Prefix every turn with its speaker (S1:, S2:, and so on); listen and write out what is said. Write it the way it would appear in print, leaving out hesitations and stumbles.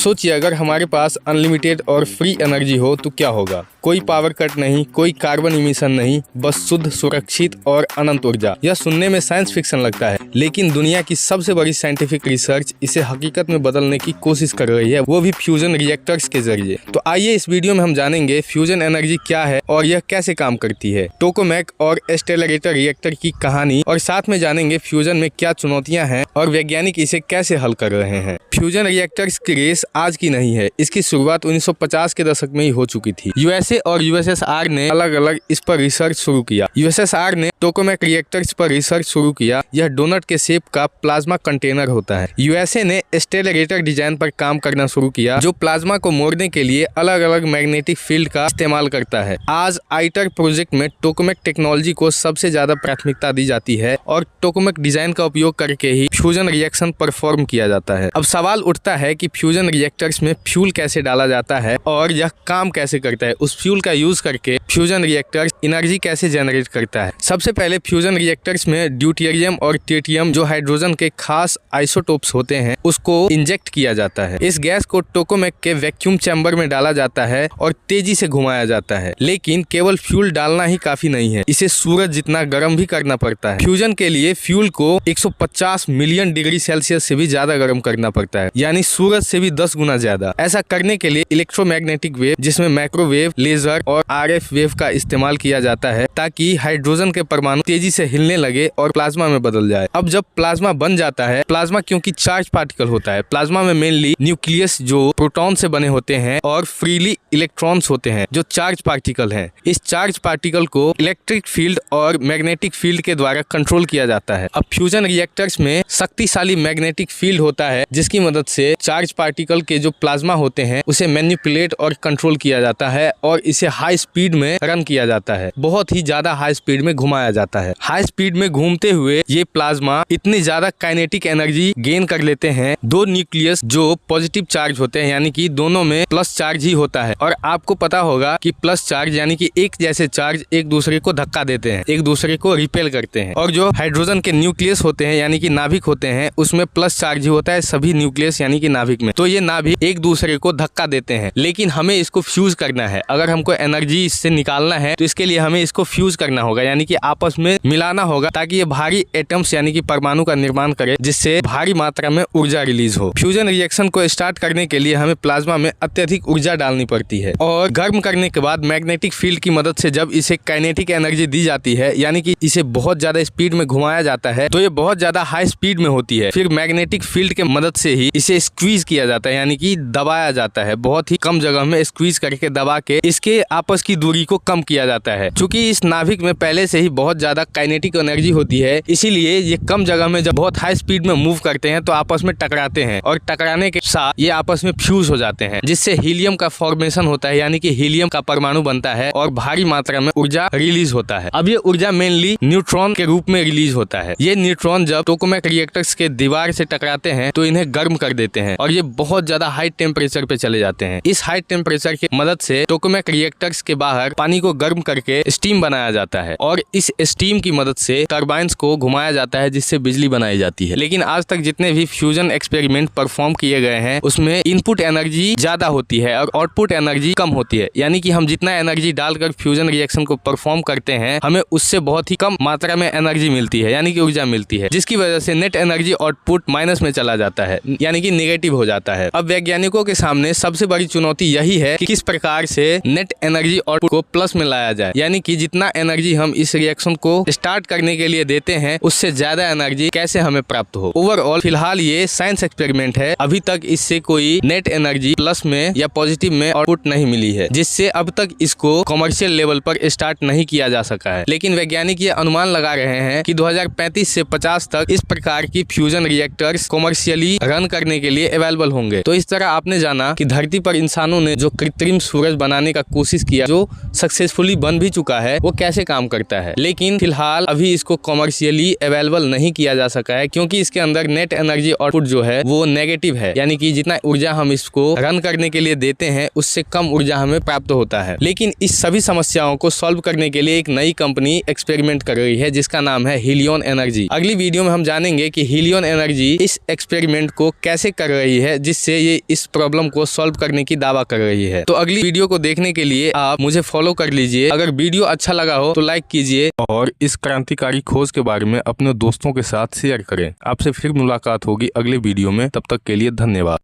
S1: सोचिए अगर हमारे पास अनलिमिटेड और फ्री एनर्जी हो तो क्या होगा। कोई पावर कट नहीं, कोई कार्बन इमिशन नहीं, बस शुद्ध, सुरक्षित और अनंत ऊर्जा। यह सुनने में साइंस फिक्शन लगता है, लेकिन दुनिया की सबसे बड़ी साइंटिफिक रिसर्च इसे हकीकत में बदलने की कोशिश कर रही है, वो भी फ्यूजन रिएक्टर्स के जरिए। तो आइए इस वीडियो में हम जानेंगे फ्यूजन एनर्जी क्या है और यह कैसे काम करती है, टोकामेक और एक्सेलरेटर रिएक्टर की कहानी, और साथ में जानेंगे फ्यूजन में क्या चुनौतियां हैं और वैज्ञानिक इसे कैसे हल कर रहे हैं। फ्यूजन रिएक्टर्स की रेस आज की नहीं है, इसकी शुरुआत 1950 के दशक में ही हो चुकी थी। यूएसए और यूएसएसआर ने अलग अलग इस पर रिसर्च शुरू किया। यूएसएसआर ने टोकामेक रिएक्टर्स पर रिसर्च शुरू किया। यह डोनट के शेप का प्लाज्मा कंटेनर होता है। यूएसए ने एक्सेलरेटर डिजाइन पर काम करना शुरू किया, जो प्लाज्मा को मोड़ने के लिए अलग अलग मैग्नेटिक फील्ड का इस्तेमाल करता है। आज आइटर प्रोजेक्ट में टोकामेक टेक्नोलॉजी को सबसे ज्यादा प्राथमिकता दी जाती है और टोकामेक डिजाइन का उपयोग करके ही फ्यूजन रिएक्शन परफॉर्म किया जाता है। अब सवाल उठता है कि फ्यूजन रिएक्टर्स में फ्यूल कैसे डाला जाता है और यह काम कैसे करता है। उस फ्यूल का यूज करके फ्यूजन रिएक्टर्स एनर्जी कैसे जनरेट करता है। सबसे पहले फ्यूजन रिएक्टर्स में ड्यूटेरियम और ट्रिटियम, जो हाइड्रोजन के खास आइसोटोप्स होते हैं, उसको इंजेक्ट किया जाता है। इस गैस को टोकामेक के वैक्यूम चैम्बर में डाला जाता है और तेजी से घुमाया जाता है। लेकिन केवल फ्यूल डालना ही काफी नहीं है, इसे सूरज जितना गर्म भी करना पड़ता है। फ्यूजन के लिए फ्यूल को 150 मिलियन डिग्री सेल्सियस से भी ज्यादा गर्म करना पड़ता है, यानी सूरज से भी 10 गुना ज्यादा। ऐसा करने के लिए इलेक्ट्रोमैग्नेटिक वेव, जिसमें माइक्रोवेव, लेजर और आरएफ वेव का इस्तेमाल किया जाता है, ताकि हाइड्रोजन के परमाणु तेजी से हिलने लगे और प्लाज्मा में बदल जाए। अब जब प्लाज्मा बन जाता है, प्लाज्मा क्योंकि चार्ज पार्टिकल होता है, प्लाज्मा में मेनली न्यूक्लियस जो प्रोटॉन से बने होते हैं और फ्रीली इलेक्ट्रॉन्स होते हैं जो चार्ज पार्टिकल हैं। इस चार्ज पार्टिकल को इलेक्ट्रिक फील्ड और मैग्नेटिक फील्ड के द्वारा कंट्रोल किया जाता है। अब फ्यूजन रिएक्टर्स में शक्तिशाली मैग्नेटिक फील्ड होता है, जिसकी मदद से चार्ज पार्टिकल के जो प्लाज्मा होते हैं उसे मैनिपुलेट और कंट्रोल किया जाता है और इसे हाई स्पीड में रन किया जाता है। बहुत ही ज्यादा हाई स्पीड में घुमाया जाता है। हाई स्पीड में घूमते हुए ये प्लाज्मा इतनी ज्यादा काइनेटिक एनर्जी गेन कर लेते हैं। दो न्यूक्लियस जो पॉजिटिव चार्ज होते हैं, यानी कि दोनों में प्लस चार्ज ही होता है, और आपको पता होगा कि प्लस चार्ज यानी कि एक जैसे चार्ज एक दूसरे को धक्का देते हैं, एक दूसरे को रिपेल करते हैं। और जो हाइड्रोजन के न्यूक्लियस होते हैं यानी कि नाभिक होते हैं, उसमें प्लस चार्ज ही होता है सभी न्यूक्लियस यानी कि नाभिक में। तो ये नाभिक एक दूसरे को धक्का देते हैं, लेकिन हमें इसको फ्यूज करना है। अगर हमको एनर्जी इससे निकालना है तो इसके लिए हमें इसको फ्यूज करना होगा, यानी कि आपस में मिलाना होगा, ताकि ये भारी एटम्स यानी कि परमाणु का निर्माण करे, जिससे भारी मात्रा में ऊर्जा रिलीज हो। फ्यूजन रिएक्शन को स्टार्ट करने के लिए हमें प्लाज्मा में अत्यधिक ऊर्जा डालनी पड़ती है, और गर्म करने के बाद मैग्नेटिक फील्ड की मदद से जब इसे काइनेटिक एनर्जी दी जाती है, यानी कि इसे बहुत ज्यादा स्पीड में घुमाया जाता है, तो ये बहुत ज्यादा हाई स्पीड में होती है। फिर मैग्नेटिक फील्ड के मदद से ही इसे स्क्वीज किया जाता है, यानी कि दबाया जाता है। बहुत ही कम जगह में स्क्वीज करके दबा के इसके आपस की दूरी को कम किया जाता है। चूंकि इस नाभिक में पहले से ही बहुत ज्यादा काइनेटिक एनर्जी होती है, इसीलिए ये कम जगह में जब बहुत हाई स्पीड में मूव करते हैं तो आपस में टकराते हैं, और टकराने के साथ ये आपस में फ्यूज हो जाते हैं, जिससे हीलियम का फॉर्मेशन होता है, यानी कि हीलियम का परमाणु बनता है और भारी मात्रा में ऊर्जा रिलीज होता है। अब ये ऊर्जा मेनली न्यूट्रॉन के रूप में रिलीज होता है। ये न्यूट्रॉन जब टोकामेक रिएक्टर्स के दीवार से टकराते हैं तो इन्हें गर्म कर देते हैं, और ये बहुत ज्यादा हाई टेम्परेचर पे चले जाते हैं। इस हाई टेम्परेचर की मदद से टोकामेक रिएक्टर्स के बाहर पानी को गर्म करके स्टीम बनाया जाता है, और इस स्टीम की मदद से टरबाइन्स को घुमाया जाता है, जिससे बिजली बनाई जाती है। लेकिन आज तक जितने भी फ्यूजन एक्सपेरिमेंट परफॉर्म किए गए हैं, उसमें इनपुट एनर्जी ज्यादा होती है और आउटपुट एनर्जी कम होती है, यानी कि हम जितना एनर्जी डालकर फ्यूजन रिएक्शन को परफॉर्म करते हैं, हमें उससे बहुत ही कम मात्रा में एनर्जी मिलती है, यानी कि ऊर्जा मिलती है, जिसकी वजह से नेट एनर्जी आउटपुट माइनस में चला जाता है, यानी कि नेगेटिव हो जाता है। अब वैज्ञानिकों के सामने सबसे बड़ी चुनौती यही है कि किस प्रकार से नेट एनर्जी आउटपुट को प्लस में लाया जाए, यानी कि जितना एनर्जी हम इस रिएक्शन को स्टार्ट करने के लिए देते हैं, उससे ज्यादा एनर्जी कैसे हमें प्राप्त हो। ओवरऑल फिलहाल ये साइंस एक्सपेरिमेंट है, अभी तक इससे कोई नेट एनर्जी प्लस में या पॉजिटिव में आउटपुट नहीं मिली है, जिससे अब तक इसको कमर्शियल लेवल पर स्टार्ट नहीं किया जा सका है। लेकिन वैज्ञानिक ये अनुमान लगा रहे हैं कि 2035 से 50 तक इस प्रकार की फ्यूजन रिएक्टर्स कमर्शियली रन करने के लिए अवेलेबल होंगे। तो इस तरह आपने जाना कि धरती पर इंसानों ने जो कृत्रिम सूरज बनाने का का कोशिश किया, जो सक्सेसफुली बन भी चुका है, वो कैसे काम करता है। लेकिन फिलहाल अभी इसको कॉमर्शियली अवेलेबल नहीं किया जा सका है, क्योंकि इसके अंदर नेट एनर्जी आउटपुट जो है वो नेगेटिव है, यानी कि जितना ऊर्जा हम इसको रन करने के लिए देते हैं उससे कम ऊर्जा हमें प्राप्त होता है। लेकिन इस सभी समस्याओं को सॉल्व करने के लिए एक नई कंपनी एक्सपेरिमेंट कर रही है, जिसका नाम है हीलियन एनर्जी। अगली वीडियो में हम जानेंगे कि हीलियन एनर्जी इस एक्सपेरिमेंट को कैसे कर रही है, जिससे ये इस प्रॉब्लम को सॉल्व करने की दावा कर रही है। तो अगली वीडियो को देखने के लिए आप मुझे फॉलो कर लीजिए। अगर वीडियो अच्छा लगा हो तो लाइक कीजिए और इस क्रांतिकारी खोज के बारे में अपने दोस्तों के साथ शेयर करें। आपसे फिर मुलाकात होगी अगले वीडियो में, तब तक के लिए धन्यवाद।